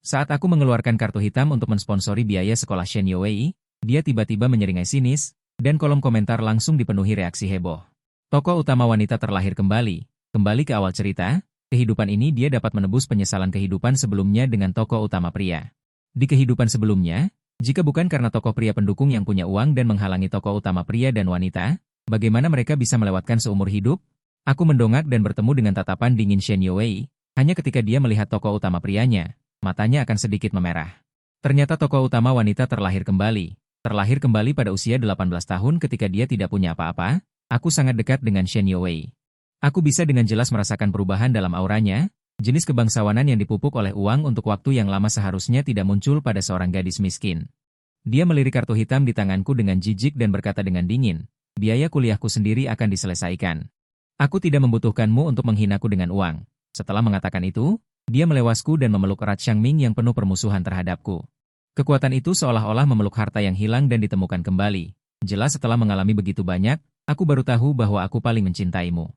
Saat aku mengeluarkan kartu hitam untuk mensponsori biaya sekolah Shen Youwei, dia tiba-tiba menyeringai sinis, dan kolom komentar langsung dipenuhi reaksi heboh. Tokoh utama wanita terlahir kembali. Kembali ke awal cerita, kehidupan ini dia dapat menebus penyesalan kehidupan sebelumnya dengan tokoh utama pria. Di kehidupan sebelumnya, jika bukan karena tokoh pria pendukung yang punya uang dan menghalangi tokoh utama pria dan wanita, bagaimana mereka bisa melewatkan seumur hidup? Aku mendongak dan bertemu dengan tatapan dingin Shen Youwei, hanya ketika dia melihat tokoh utama prianya. Matanya akan sedikit memerah. Ternyata tokoh utama wanita terlahir kembali. Terlahir kembali pada usia 18 tahun ketika dia tidak punya apa-apa. Aku sangat dekat dengan Shen Youwei. Aku bisa dengan jelas merasakan perubahan dalam auranya, jenis kebangsawanan yang dipupuk oleh uang untuk waktu yang lama seharusnya tidak muncul pada seorang gadis miskin. Dia melirik kartu hitam di tanganku dengan jijik dan berkata dengan dingin, biaya kuliahku sendiri akan diselesaikan. Aku tidak membutuhkanmu untuk menghinaku dengan uang. Setelah mengatakan itu, dia melewasku dan memeluk erat Xiangming yang penuh permusuhan terhadapku. Kekuatan itu seolah-olah memeluk harta yang hilang dan ditemukan kembali. Jelas setelah mengalami begitu banyak, aku baru tahu bahwa aku paling mencintaimu.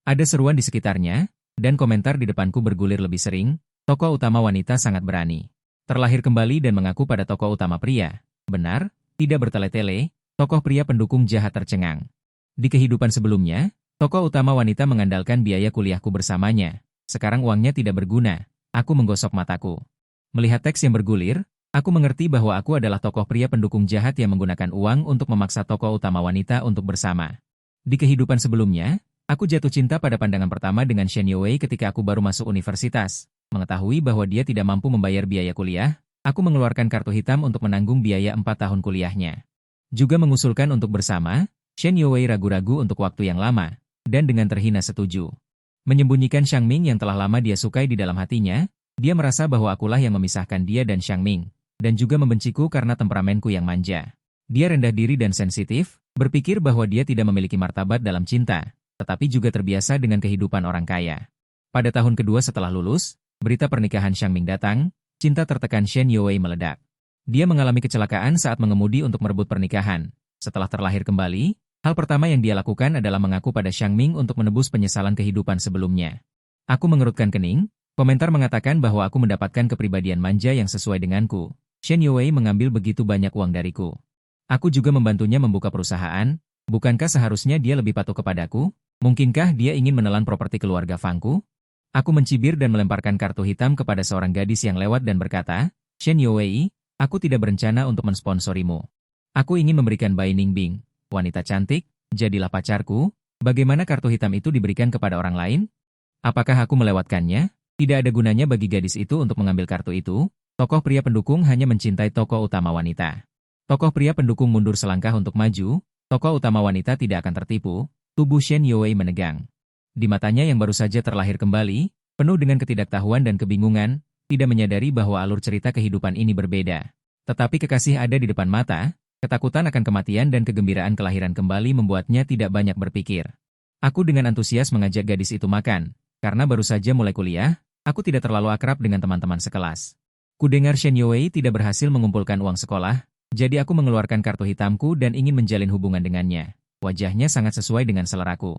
Ada seruan di sekitarnya, dan komentar di depanku bergulir lebih sering, tokoh utama wanita sangat berani. Terlahir kembali dan mengaku pada tokoh utama pria. Benar, tidak bertele-tele, tokoh pria pendukung jahat tercengang. Di kehidupan sebelumnya, tokoh utama wanita mengandalkan biaya kuliahku bersamanya. Sekarang uangnya tidak berguna. Aku menggosok mataku. Melihat teks yang bergulir, aku mengerti bahwa aku adalah tokoh pria pendukung jahat yang menggunakan uang untuk memaksa tokoh utama wanita untuk bersama. Di kehidupan sebelumnya, aku jatuh cinta pada pandangan pertama dengan Shen Youwei ketika aku baru masuk universitas. Mengetahui bahwa dia tidak mampu membayar biaya kuliah, aku mengeluarkan kartu hitam untuk menanggung biaya 4 tahun kuliahnya. Juga mengusulkan untuk bersama, Shen Youwei ragu-ragu untuk waktu yang lama, dan dengan terhina setuju. Menyembunyikan Xiangming yang telah lama dia sukai di dalam hatinya, dia merasa bahwa akulah yang memisahkan dia dan Xiangming, dan juga membenciku karena temperamenku yang manja. Dia rendah diri dan sensitif, berpikir bahwa dia tidak memiliki martabat dalam cinta, tetapi juga terbiasa dengan kehidupan orang kaya. Pada tahun kedua setelah lulus, berita pernikahan Xiangming datang, cinta tertekan Shen Youwei meledak. Dia mengalami kecelakaan saat mengemudi untuk merebut pernikahan. Setelah terlahir kembali, hal pertama yang dia lakukan adalah mengaku pada Xiangming untuk menebus penyesalan kehidupan sebelumnya. Aku mengerutkan kening, komentar mengatakan bahwa aku mendapatkan kepribadian manja yang sesuai denganku. Shen Youwei mengambil begitu banyak uang dariku. Aku juga membantunya membuka perusahaan, bukankah seharusnya dia lebih patuh kepadaku? Mungkinkah dia ingin menelan properti keluarga Fangku? Aku mencibir dan melemparkan kartu hitam kepada seorang gadis yang lewat dan berkata, Shen Youwei, aku tidak berencana untuk mensponsorimu. Aku ingin memberikan Bai Ningbing. Wanita cantik, jadilah pacarku. Bagaimana kartu hitam itu diberikan kepada orang lain? Apakah aku melewatkannya? Tidak ada gunanya bagi gadis itu untuk mengambil kartu itu. Tokoh pria pendukung hanya mencintai tokoh utama wanita. Tokoh pria pendukung mundur selangkah untuk maju. Tokoh utama wanita tidak akan tertipu. Tubuh Shen Youwei menegang. Di matanya yang baru saja terlahir kembali, penuh dengan ketidaktahuan dan kebingungan, tidak menyadari bahwa alur cerita kehidupan ini berbeda. Tetapi kekasih ada di depan mata. Ketakutan akan kematian dan kegembiraan kelahiran kembali membuatnya tidak banyak berpikir. Aku dengan antusias mengajak gadis itu makan. Karena baru saja mulai kuliah, aku tidak terlalu akrab dengan teman-teman sekelas. Kudengar Shen Youwei tidak berhasil mengumpulkan uang sekolah, jadi aku mengeluarkan kartu hitamku dan ingin menjalin hubungan dengannya. Wajahnya sangat sesuai dengan seleraku.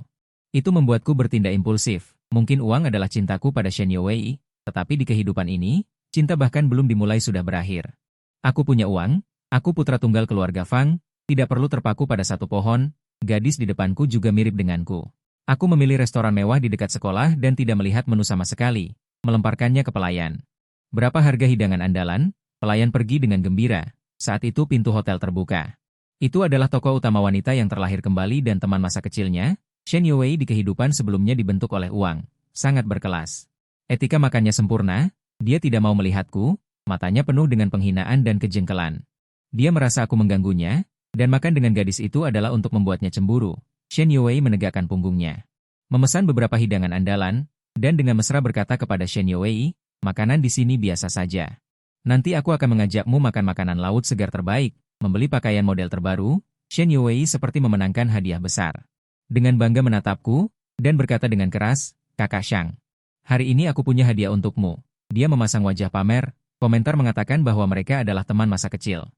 Itu membuatku bertindak impulsif. Mungkin uang adalah cintaku pada Shen Youwei, tetapi di kehidupan ini, cinta bahkan belum dimulai sudah berakhir. Aku punya uang. Aku putra tunggal keluarga Fang, tidak perlu terpaku pada satu pohon, gadis di depanku juga mirip denganku. Aku memilih restoran mewah di dekat sekolah dan tidak melihat menu sama sekali, melemparkannya ke pelayan. Berapa harga hidangan andalan? Pelayan pergi dengan gembira. Saat itu pintu hotel terbuka. Itu adalah tokoh utama wanita yang terlahir kembali dan teman masa kecilnya. Shen Youwei di kehidupan sebelumnya dibentuk oleh uang, sangat berkelas. Etika makannya sempurna, dia tidak mau melihatku, matanya penuh dengan penghinaan dan kejengkelan. Dia merasa aku mengganggunya, dan makan dengan gadis itu adalah untuk membuatnya cemburu. Shen Youwei menegakkan punggungnya. Memesan beberapa hidangan andalan, dan dengan mesra berkata kepada Shen Youwei, makanan di sini biasa saja. Nanti aku akan mengajakmu makan makanan laut segar terbaik, membeli pakaian model terbaru. Shen Youwei seperti memenangkan hadiah besar. Dengan bangga menatapku, dan berkata dengan keras, Kakak Xiang, hari ini aku punya hadiah untukmu. Dia memasang wajah pamer, komentar mengatakan bahwa mereka adalah teman masa kecil.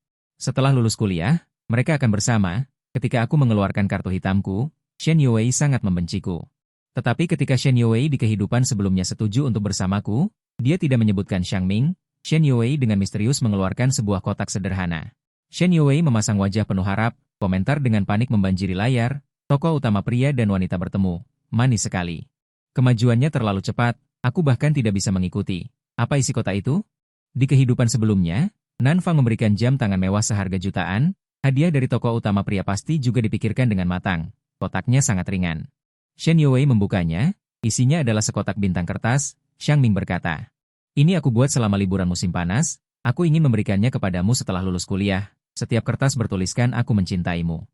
Setelah lulus kuliah, mereka akan bersama. Ketika aku mengeluarkan kartu hitamku, Shen Youwei sangat membenciku. Tetapi ketika Shen Youwei di kehidupan sebelumnya setuju untuk bersamaku, dia tidak menyebutkan Xiangming, Shen Yuwei dengan misterius mengeluarkan sebuah kotak sederhana. Shen Yuwei memasang wajah penuh harap, komentar dengan panik membanjiri layar, tokoh utama pria dan wanita bertemu. Manis sekali. Kemajuannya terlalu cepat, aku bahkan tidak bisa mengikuti. Apa isi kotak itu? Di kehidupan sebelumnya, Nan Fang memberikan jam tangan mewah seharga jutaan, hadiah dari tokoh utama pria pasti juga dipikirkan dengan matang. Kotaknya sangat ringan. Shen Yuwei membukanya, isinya adalah sekotak bintang kertas. Xiang Ming berkata, "Ini aku buat selama liburan musim panas, aku ingin memberikannya kepadamu setelah lulus kuliah. Setiap kertas bertuliskan aku mencintaimu.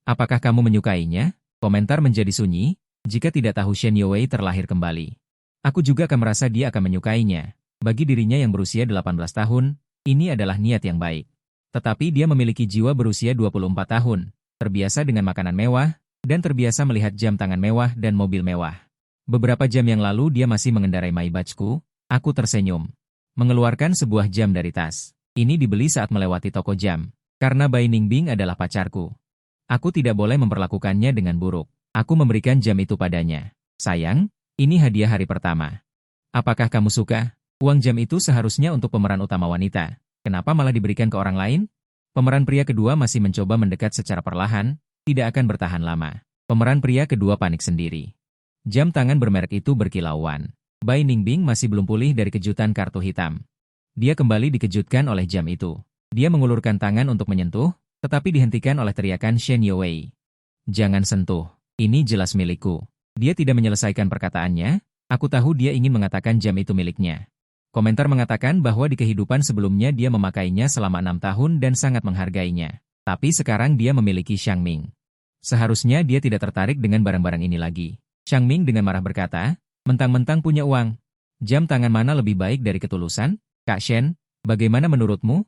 Apakah kamu menyukainya?" Komentar menjadi sunyi, jika tidak tahu Shen Yuwei terlahir kembali. Aku juga akan merasa dia akan menyukainya. Bagi dirinya yang berusia 18 tahun, ini adalah niat yang baik. Tetapi dia memiliki jiwa berusia 24 tahun, terbiasa dengan makanan mewah, dan terbiasa melihat jam tangan mewah dan mobil mewah. Beberapa jam yang lalu dia masih mengendarai Maybachku. Aku tersenyum. Mengeluarkan sebuah jam dari tas. Ini dibeli saat melewati toko jam. Karena Bai Ningbing adalah pacarku. Aku tidak boleh memperlakukannya dengan buruk. Aku memberikan jam itu padanya. Sayang, ini hadiah hari pertama. Apakah kamu suka? Uang jam itu seharusnya untuk pemeran utama wanita. Kenapa malah diberikan ke orang lain? Pemeran pria kedua masih mencoba mendekat secara perlahan, tidak akan bertahan lama. Pemeran pria kedua panik sendiri. Jam tangan bermerek itu berkilauan. Bai Ningbing masih belum pulih dari kejutan kartu hitam. Dia kembali dikejutkan oleh jam itu. Dia mengulurkan tangan untuk menyentuh, tetapi dihentikan oleh teriakan Shen Yuwei. "Jangan sentuh, ini jelas milikku." Dia tidak menyelesaikan perkataannya, aku tahu dia ingin mengatakan jam itu miliknya. Komentar mengatakan bahwa di kehidupan sebelumnya dia memakainya selama 6 tahun dan sangat menghargainya. Tapi sekarang dia memiliki Xiang Ming. Seharusnya dia tidak tertarik dengan barang-barang ini lagi. Xiang Ming dengan marah berkata, "Mentang-mentang punya uang. Jam tangan mana lebih baik dari ketulusan? Kak Shen, bagaimana menurutmu?"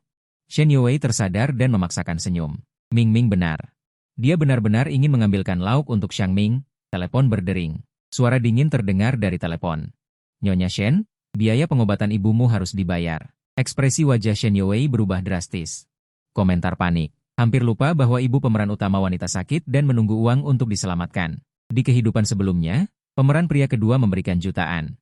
Shen Yuwei tersadar dan memaksakan senyum. Ming Ming benar. Dia benar-benar ingin mengambilkan lauk untuk Xiang Ming. Telepon berdering. Suara dingin terdengar dari telepon. "Nyonya Shen, biaya pengobatan ibumu harus dibayar." Ekspresi wajah Shen Yuwei berubah drastis. Komentar panik. Hampir lupa bahwa ibu pemeran utama wanita sakit dan menunggu uang untuk diselamatkan. Di kehidupan sebelumnya, pemeran pria kedua memberikan jutaan.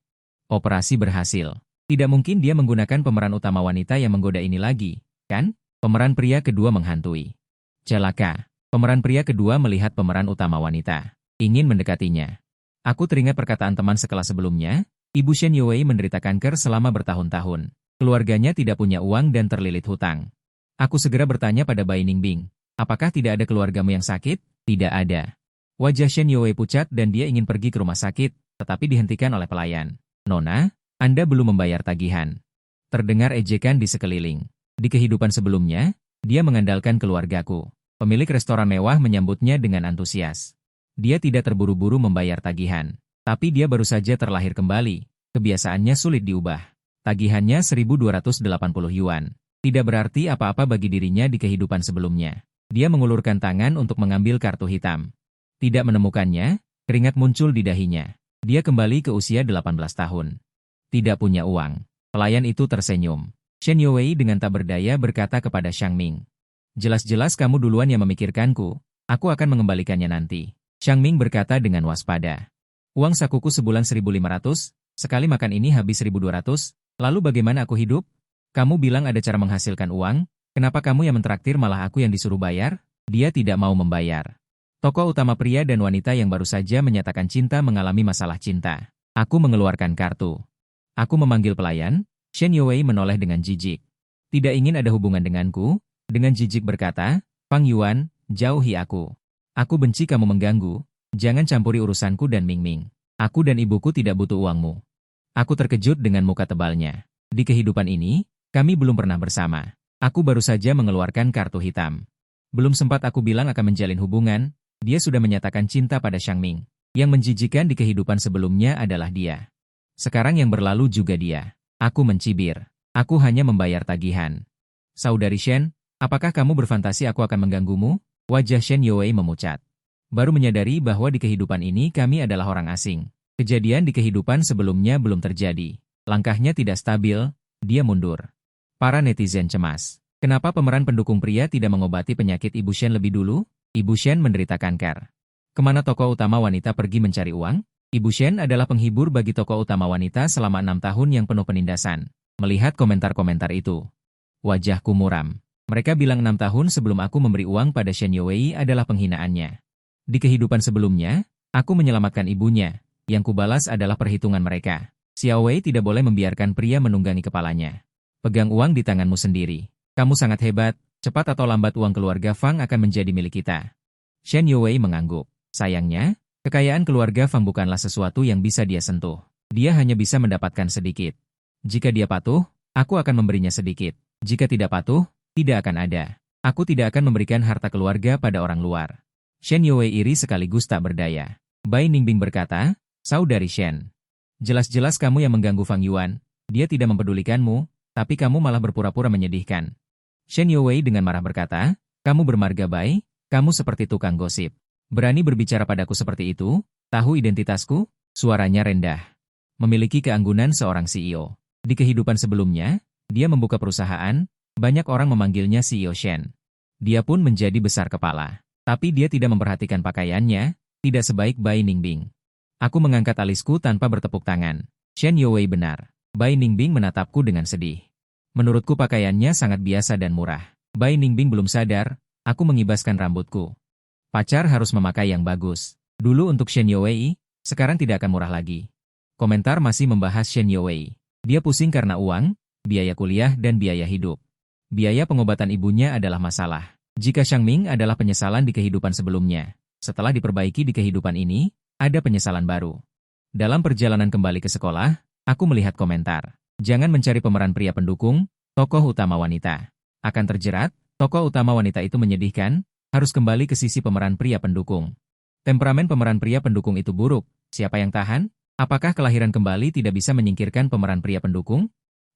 Operasi berhasil. Tidak mungkin dia menggunakan pemeran utama wanita yang menggoda ini lagi, kan? Pemeran pria kedua menghantui. Celaka. Pemeran pria kedua melihat pemeran utama wanita. Ingin mendekatinya. Aku teringat perkataan teman sekelas sebelumnya, Ibu Shen Yuwei menderita kanker selama bertahun-tahun. Keluarganya tidak punya uang dan terlilit hutang. Aku segera bertanya pada Bai Ningbing, "Apakah tidak ada keluargamu yang sakit?" "Tidak ada." Wajah Shen Yuwei pucat dan dia ingin pergi ke rumah sakit, tetapi dihentikan oleh pelayan. "Nona, Anda belum membayar tagihan." Terdengar ejekan di sekeliling. Di kehidupan sebelumnya, dia mengandalkan keluargaku. Pemilik restoran mewah menyambutnya dengan antusias. Dia tidak terburu-buru membayar tagihan. Tapi dia baru saja terlahir kembali. Kebiasaannya sulit diubah. Tagihannya 1.280 yuan. Tidak berarti apa-apa bagi dirinya di kehidupan sebelumnya. Dia mengulurkan tangan untuk mengambil kartu hitam. Tidak menemukannya, keringat muncul di dahinya. Dia kembali ke usia 18 tahun. Tidak punya uang. Pelayan itu tersenyum. Shen Yuwei dengan tak berdaya berkata kepada Xiang Ming, "Jelas-jelas kamu duluan yang memikirkanku. Aku akan mengembalikannya nanti." Xiang Ming berkata dengan waspada. "Uang sakuku sebulan 1.500, sekali makan ini habis 1.200, lalu bagaimana aku hidup? Kamu bilang ada cara menghasilkan uang, kenapa kamu yang mentraktir malah aku yang disuruh bayar?" Dia tidak mau membayar. Tokoh utama pria dan wanita yang baru saja menyatakan cinta mengalami masalah cinta. Aku mengeluarkan kartu. Aku memanggil pelayan. Shen Yuwei menoleh dengan jijik. "Tidak ingin ada hubungan denganku?" Dengan jijik berkata, "Fang Yuan, jauhi aku. Aku benci kamu mengganggu. Jangan campuri urusanku dan Ming Ming. Aku dan ibuku tidak butuh uangmu." Aku terkejut dengan muka tebalnya. Di kehidupan ini, kami belum pernah bersama. Aku baru saja mengeluarkan kartu hitam. Belum sempat aku bilang akan menjalin hubungan, dia sudah menyatakan cinta pada Xiang Ming. Yang menjijikan di kehidupan sebelumnya adalah dia. Sekarang yang berlalu juga dia. Aku mencibir. Aku hanya membayar tagihan. "Saudari Shen, apakah kamu berfantasi aku akan mengganggumu?" Wajah Shen Yuwei memucat. Baru menyadari bahwa di kehidupan ini kami adalah orang asing. Kejadian di kehidupan sebelumnya belum terjadi. Langkahnya tidak stabil, dia mundur. Para netizen cemas. Kenapa pemeran pendukung pria tidak mengobati penyakit Ibu Shen lebih dulu? Ibu Shen menderita kanker. Kemana tokoh utama wanita pergi mencari uang? Ibu Shen adalah penghibur bagi tokoh utama wanita selama 6 tahun yang penuh penindasan. Melihat komentar-komentar itu, wajahku muram. Mereka bilang 6 tahun sebelum aku memberi uang pada Shen Yuwei adalah penghinaannya. Di kehidupan sebelumnya, aku menyelamatkan ibunya. Yang kubalas adalah perhitungan mereka. Xiao Wei tidak boleh membiarkan pria menunggangi kepalanya. Pegang uang di tanganmu sendiri. Kamu sangat hebat, cepat atau lambat uang keluarga Fang akan menjadi milik kita. Shen Yuwei mengangguk. Sayangnya, kekayaan keluarga Fang bukanlah sesuatu yang bisa dia sentuh. Dia hanya bisa mendapatkan sedikit. Jika dia patuh, aku akan memberinya sedikit. Jika tidak patuh, tidak akan ada. Aku tidak akan memberikan harta keluarga pada orang luar. Shen Yuwei iri sekaligus tak berdaya. Bai Ningbing berkata, "Saudari Shen, jelas-jelas kamu yang mengganggu Fang Yuan. Dia tidak mempedulikanmu, tapi kamu malah berpura-pura menyedihkan." Shen Yuwei dengan marah berkata, "Kamu bermarga Bai, kamu seperti tukang gosip. Berani berbicara padaku seperti itu? Tahu identitasku?" Suaranya rendah. Memiliki keanggunan seorang CEO. Di kehidupan sebelumnya, dia membuka perusahaan, banyak orang memanggilnya CEO Shen. Dia pun menjadi besar kepala. Tapi dia tidak memperhatikan pakaiannya, tidak sebaik Bai Ningbing. Aku mengangkat alisku tanpa bertepuk tangan. Shen Yuwei benar. Bai Ningbing menatapku dengan sedih. Menurutku pakaiannya sangat biasa dan murah. Bai Ningbing belum sadar, aku mengibaskan rambutku. Pacar harus memakai yang bagus. Dulu untuk Shen Yuwei, sekarang tidak akan murah lagi. Komentar masih membahas Shen Yuwei. Dia pusing karena uang, biaya kuliah dan biaya hidup. Biaya pengobatan ibunya adalah masalah. Jika Shangming adalah penyesalan di kehidupan sebelumnya, setelah diperbaiki di kehidupan ini, ada penyesalan baru. Dalam perjalanan kembali ke sekolah, aku melihat komentar. Jangan mencari pemeran pria pendukung, tokoh utama wanita. Akan terjerat, tokoh utama wanita itu menyedihkan, harus kembali ke sisi pemeran pria pendukung. Temperamen pemeran pria pendukung itu buruk, siapa yang tahan? Apakah kelahiran kembali tidak bisa menyingkirkan pemeran pria pendukung?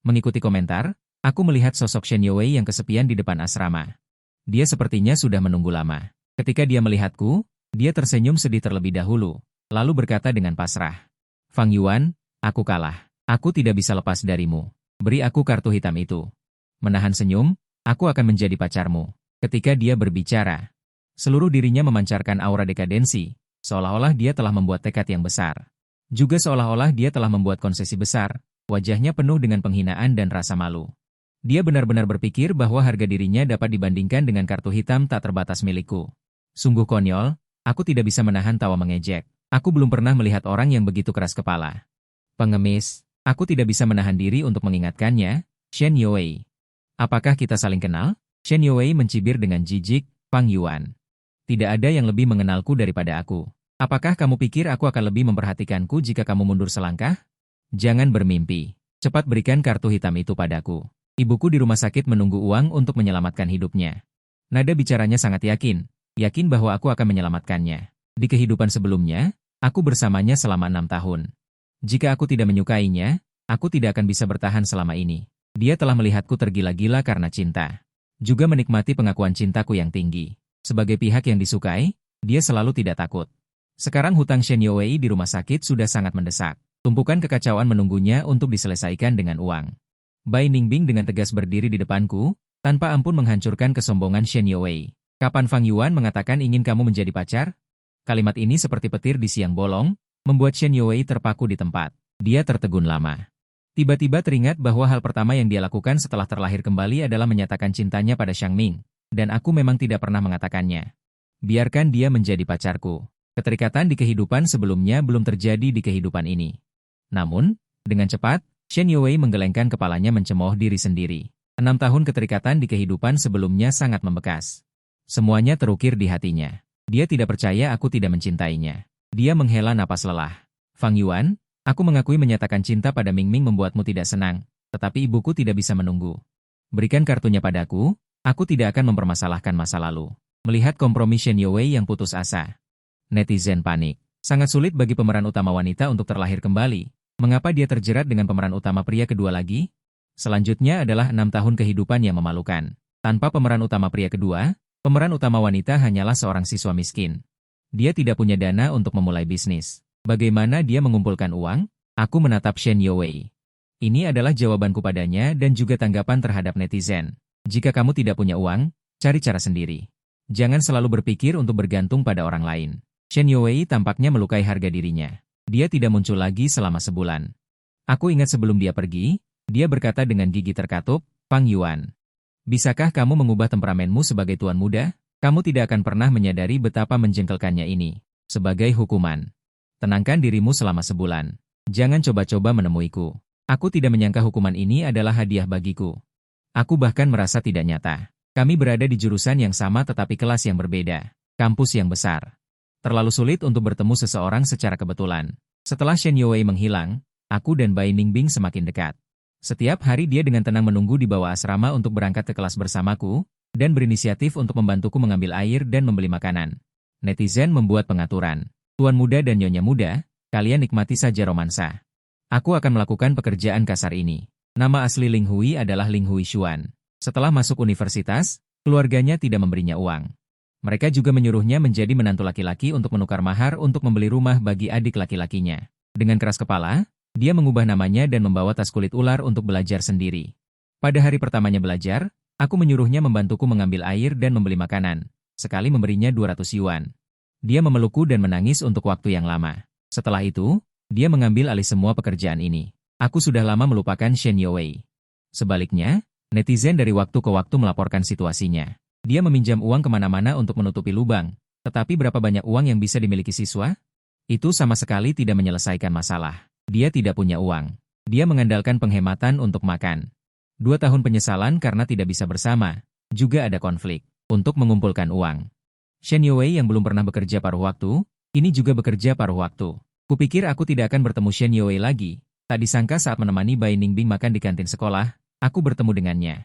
Mengikuti komentar, aku melihat sosok Shen Yuwei yang kesepian di depan asrama. Dia sepertinya sudah menunggu lama. Ketika dia melihatku, dia tersenyum sedih terlebih dahulu, lalu berkata dengan pasrah, "Fang Yuan, aku kalah. Aku tidak bisa lepas darimu. Beri aku kartu hitam itu." Menahan senyum, aku akan menjadi pacarmu. Ketika dia berbicara, seluruh dirinya memancarkan aura dekadensi, seolah-olah dia telah membuat tekad yang besar. Juga seolah-olah dia telah membuat konsesi besar, wajahnya penuh dengan penghinaan dan rasa malu. Dia benar-benar berpikir bahwa harga dirinya dapat dibandingkan dengan kartu hitam tak terbatas milikku. Sungguh konyol, aku tidak bisa menahan tawa mengejek. Aku belum pernah melihat orang yang begitu keras kepala. Pengemis. Aku tidak bisa menahan diri untuk mengingatkannya, Shen Yuwei. Apakah kita saling kenal? Shen Yuwei mencibir dengan jijik, Fang Yuan. Tidak ada yang lebih mengenalku daripada aku. Apakah kamu pikir aku akan lebih memperhatikanku jika kamu mundur selangkah? Jangan bermimpi. Cepat berikan kartu hitam itu padaku. Ibuku di rumah sakit menunggu uang untuk menyelamatkan hidupnya. Nada bicaranya sangat yakin bahwa aku akan menyelamatkannya. Di kehidupan sebelumnya, aku bersamanya selama 6 tahun. Jika aku tidak menyukainya, aku tidak akan bisa bertahan selama ini. Dia telah melihatku tergila-gila karena cinta. Juga menikmati pengakuan cintaku yang tinggi. Sebagai pihak yang disukai, dia selalu tidak takut. Sekarang hutang Shen Yuwei di rumah sakit sudah sangat mendesak. Tumpukan kekacauan menunggunya untuk diselesaikan dengan uang. Bai Ningbing dengan tegas berdiri di depanku, tanpa ampun menghancurkan kesombongan Shen Yuwei. "Kapan Fang Yuan mengatakan ingin kamu menjadi pacar?" Kalimat ini seperti petir di siang bolong, membuat Shen Yuwei terpaku di tempat. Dia tertegun lama. Tiba-tiba teringat bahwa hal pertama yang dia lakukan setelah terlahir kembali adalah menyatakan cintanya pada Shangming, dan aku memang tidak pernah mengatakannya. Biarkan dia menjadi pacarku. Keterikatan di kehidupan sebelumnya belum terjadi di kehidupan ini. Namun, dengan cepat, Shen Yuwei menggelengkan kepalanya mencemooh diri sendiri. 6 tahun keterikatan di kehidupan sebelumnya sangat membekas. Semuanya terukir di hatinya. Dia tidak percaya aku tidak mencintainya. Dia menghela napas lelah. "Fang Yuan, aku mengakui menyatakan cinta pada Mingming membuatmu tidak senang, tetapi ibuku tidak bisa menunggu. Berikan kartunya padaku, aku tidak akan mempermasalahkan masa lalu." Melihat kompromi Shen Yuwei yang putus asa, netizen panik. Sangat sulit bagi pemeran utama wanita untuk terlahir kembali. Mengapa dia terjerat dengan pemeran utama pria kedua lagi? Selanjutnya adalah 6 tahun kehidupan yang memalukan. Tanpa pemeran utama pria kedua, pemeran utama wanita hanyalah seorang siswa miskin. Dia tidak punya dana untuk memulai bisnis. Bagaimana dia mengumpulkan uang? Aku menatap Shen Yuwei. Ini adalah jawabanku padanya dan juga tanggapan terhadap netizen. Jika kamu tidak punya uang, cari cara sendiri. Jangan selalu berpikir untuk bergantung pada orang lain. Shen Yuwei tampaknya melukai harga dirinya. Dia tidak muncul lagi selama sebulan. Aku ingat sebelum dia pergi, Dia berkata dengan gigi terkatup, Fang Yuan. Bisakah kamu mengubah temperamenmu sebagai tuan muda? Kamu tidak akan pernah menyadari betapa menjengkelkannya ini. Sebagai hukuman, tenangkan dirimu selama sebulan. Jangan coba-coba menemuiku. Aku tidak menyangka hukuman ini adalah hadiah bagiku. Aku bahkan merasa tidak nyata. Kami berada di jurusan yang sama tetapi kelas yang berbeda. Kampus yang besar. Terlalu sulit untuk bertemu seseorang secara kebetulan. Setelah Shen Youwei menghilang, aku dan Bai Ningbing semakin dekat. Setiap hari dia dengan tenang menunggu di bawah asrama untuk berangkat ke kelas bersamaku, dan berinisiatif untuk membantuku mengambil air dan membeli makanan. Netizen membuat pengaturan. Tuan muda dan nyonya muda, kalian nikmati saja romansa. Aku akan melakukan pekerjaan kasar ini. Nama asli Ling Hui adalah Ling Hui Xuan. Setelah masuk universitas, keluarganya tidak memberinya uang. Mereka juga menyuruhnya menjadi menantu laki-laki untuk menukar mahar untuk membeli rumah bagi adik laki-lakinya. Dengan keras kepala, dia mengubah namanya dan membawa tas kulit ular untuk belajar sendiri. Pada hari pertamanya belajar, aku menyuruhnya membantuku mengambil air dan membeli makanan. Sekali memberinya 200 yuan. Dia memelukku dan menangis untuk waktu yang lama. Setelah itu, dia mengambil alih semua pekerjaan ini. Aku sudah lama melupakan Shen Youwei. Sebaliknya, netizen dari waktu ke waktu melaporkan situasinya. Dia meminjam uang kemana-mana untuk menutupi lubang. Tetapi berapa banyak uang yang bisa dimiliki siswa? Itu sama sekali tidak menyelesaikan masalah. Dia tidak punya uang. Dia mengandalkan penghematan untuk makan. 2 tahun penyesalan karena tidak bisa bersama. Juga ada konflik untuk mengumpulkan uang. Shen Youwei yang belum pernah bekerja paruh waktu, ini juga bekerja paruh waktu. Kupikir aku tidak akan bertemu Shen Youwei lagi. Tak disangka saat menemani Bai Ningbing makan di kantin sekolah, aku bertemu dengannya.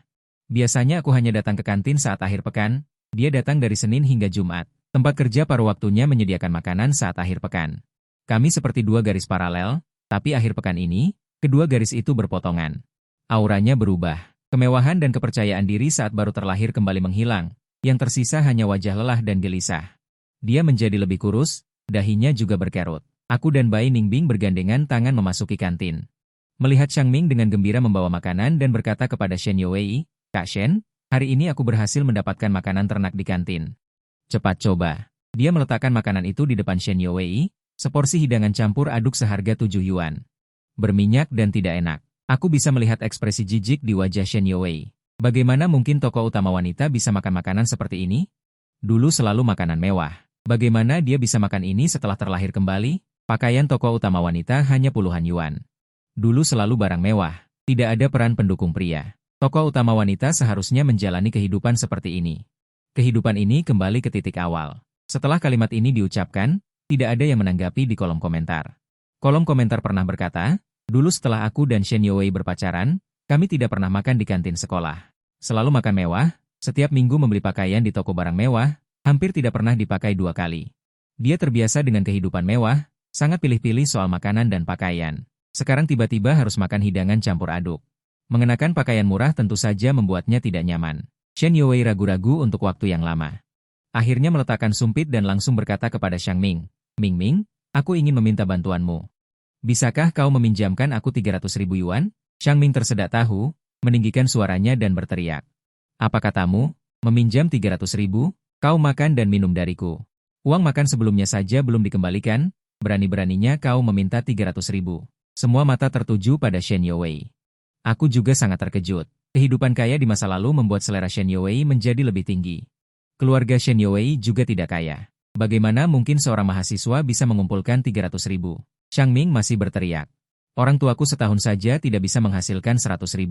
Biasanya aku hanya datang ke kantin saat akhir pekan, dia datang dari Senin hingga Jumat. Tempat kerja paruh waktunya menyediakan makanan saat akhir pekan. Kami seperti 2 garis paralel, tapi akhir pekan ini, kedua garis itu berpotongan. Auranya berubah. Kemewahan dan kepercayaan diri saat baru terlahir kembali menghilang. Yang tersisa hanya wajah lelah dan gelisah. Dia menjadi lebih kurus, dahinya juga berkerut. Aku dan Bai Ningbing bergandengan tangan memasuki kantin. Melihat Xiang Ming dengan gembira membawa makanan dan berkata kepada Shen Youwei, Kak Shen, hari ini aku berhasil mendapatkan makanan ternak di kantin. Cepat coba. Dia meletakkan makanan itu di depan Shen Youwei, seporsi hidangan campur aduk seharga 7 yuan. Berminyak dan tidak enak. Aku bisa melihat ekspresi jijik di wajah Shen Youwei. Bagaimana mungkin tokoh utama wanita bisa makan makanan seperti ini? Dulu selalu makanan mewah. Bagaimana dia bisa makan ini setelah terlahir kembali? Pakaian tokoh utama wanita hanya puluhan yuan. Dulu selalu barang mewah. Tidak ada peran pendukung pria. Tokoh utama wanita seharusnya menjalani kehidupan seperti ini. Kehidupan ini kembali ke titik awal. Setelah kalimat ini diucapkan, tidak ada yang menanggapi di kolom komentar. Kolom komentar pernah berkata, dulu setelah aku dan Shen Youwei berpacaran, kami tidak pernah makan di kantin sekolah. Selalu makan mewah, setiap minggu membeli pakaian di toko barang mewah, hampir tidak pernah dipakai 2 kali. Dia terbiasa dengan kehidupan mewah, sangat pilih-pilih soal makanan dan pakaian. Sekarang tiba-tiba harus makan hidangan campur aduk. Mengenakan pakaian murah tentu saja membuatnya tidak nyaman. Shen Youwei ragu-ragu untuk waktu yang lama. Akhirnya meletakkan sumpit dan langsung berkata kepada Xiang Ming, Ming Ming, aku ingin meminta bantuanmu. Bisakah kau meminjamkan aku 300.000 yuan? Xiang Ming tersedak tahu, meninggikan suaranya dan berteriak. Apa katamu? Meminjam 300.000? Kau makan dan minum dariku. Uang makan sebelumnya saja belum dikembalikan, berani-beraninya kau meminta 300.000. Semua mata tertuju pada Shen Youwei. Aku juga sangat terkejut. Kehidupan kaya di masa lalu membuat selera Shen Youwei menjadi lebih tinggi. Keluarga Shen Youwei juga tidak kaya. Bagaimana mungkin seorang mahasiswa bisa mengumpulkan 300.000? Xiang Ming masih berteriak. Orang tuaku setahun saja tidak bisa menghasilkan 100.000.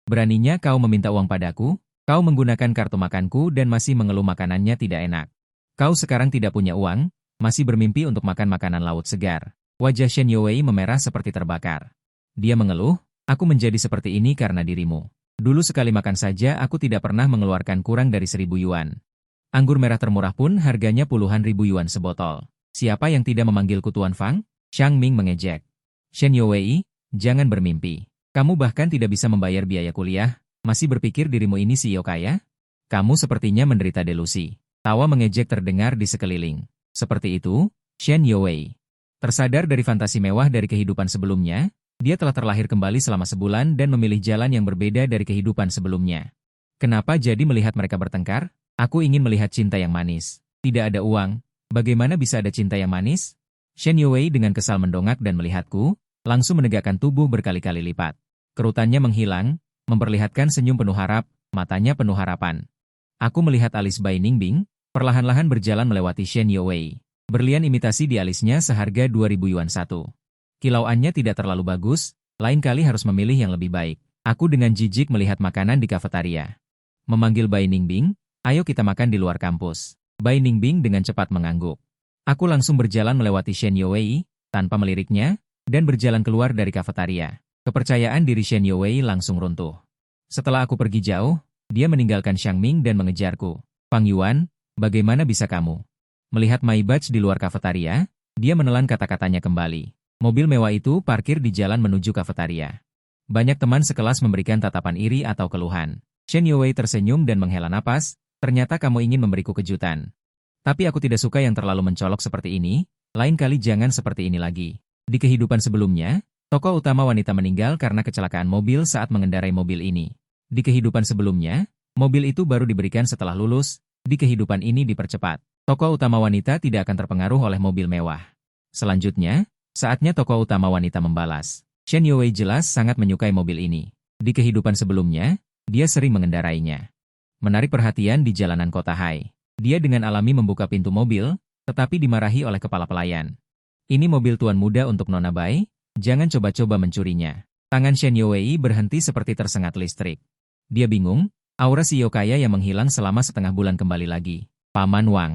Beraninya kau meminta uang padaku? Kau menggunakan kartu makanku dan masih mengeluh makanannya tidak enak. Kau sekarang tidak punya uang, masih bermimpi untuk makan makanan laut segar. Wajah Shen Youwei memerah seperti terbakar. Dia mengeluh, aku menjadi seperti ini karena dirimu. Dulu sekali makan saja aku tidak pernah mengeluarkan kurang dari 1.000 yuan. Anggur merah termurah pun harganya puluhan ribu yuan sebotol. Siapa yang tidak memanggilku Tuan Fang? Xiang Ming mengejek. Shen Youwei, jangan bermimpi. Kamu bahkan tidak bisa membayar biaya kuliah, masih berpikir dirimu ini CEO kaya? Kamu sepertinya menderita delusi. Tawa mengejek terdengar di sekeliling. Seperti itu, Shen Youwei. Tersadar dari fantasi mewah dari kehidupan sebelumnya, dia telah terlahir kembali selama sebulan dan memilih jalan yang berbeda dari kehidupan sebelumnya. Kenapa jadi melihat mereka bertengkar? Aku ingin melihat cinta yang manis. Tidak ada uang, bagaimana bisa ada cinta yang manis? Shen Youwei dengan kesal mendongak dan melihatku, langsung menegakkan tubuh berkali-kali lipat. Kerutannya menghilang, memperlihatkan senyum penuh harap, matanya penuh harapan. Aku melihat alis Bai Ningbing, perlahan-lahan berjalan melewati Shen Youwei. Berlian imitasi di alisnya seharga 2.000 yuan satu. Kilauannya tidak terlalu bagus, lain kali harus memilih yang lebih baik. Aku dengan jijik melihat makanan di kafetaria. Memanggil Bai Ningbing, ayo kita makan di luar kampus. Bai Ningbing dengan cepat mengangguk. Aku langsung berjalan melewati Shen Youwei, tanpa meliriknya, dan berjalan keluar dari kafetaria. Kepercayaan diri Shen Youwei langsung runtuh. Setelah aku pergi jauh, dia meninggalkan Xiang Ming dan mengejarku. Fang Yuan, bagaimana bisa kamu? Melihat Maibach di luar kafetaria, dia menelan kata-katanya kembali. Mobil mewah itu parkir di jalan menuju kafetaria. Banyak teman sekelas memberikan tatapan iri atau keluhan. Shen Youwei tersenyum dan menghela napas, ternyata kamu ingin memberiku kejutan. Tapi aku tidak suka yang terlalu mencolok seperti ini, lain kali jangan seperti ini lagi. Di kehidupan sebelumnya, tokoh utama wanita meninggal karena kecelakaan mobil saat mengendarai mobil ini. Di kehidupan sebelumnya, mobil itu baru diberikan setelah lulus, di kehidupan ini dipercepat. Tokoh utama wanita tidak akan terpengaruh oleh mobil mewah. Selanjutnya, saatnya tokoh utama wanita membalas. Shen Youwei jelas sangat menyukai mobil ini. Di kehidupan sebelumnya, dia sering mengendarainya. Menarik perhatian di jalanan kota Hai. Dia dengan alami membuka pintu mobil, tetapi dimarahi oleh kepala pelayan. Ini mobil tuan muda untuk Nona Bai, jangan coba-coba mencurinya. Tangan Shen Youwei berhenti seperti tersengat listrik. Dia bingung, aura CEO kaya yang menghilang selama setengah bulan kembali lagi. Paman Wang.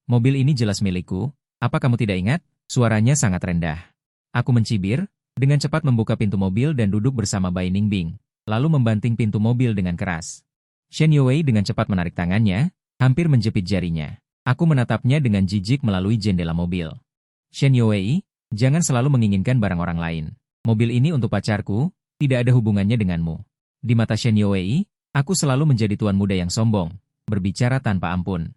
Mobil ini jelas milikku, apa kamu tidak ingat? Suaranya sangat rendah. Aku mencibir, dengan cepat membuka pintu mobil dan duduk bersama Bai Ningbing, lalu membanting pintu mobil dengan keras. Shen Youwei dengan cepat menarik tangannya, hampir menjepit jarinya. Aku menatapnya dengan jijik melalui jendela mobil. Shen Youwei, jangan selalu menginginkan barang orang lain. Mobil ini untuk pacarku, tidak ada hubungannya denganmu. Di mata Shen Youwei, aku selalu menjadi tuan muda yang sombong, berbicara tanpa ampun.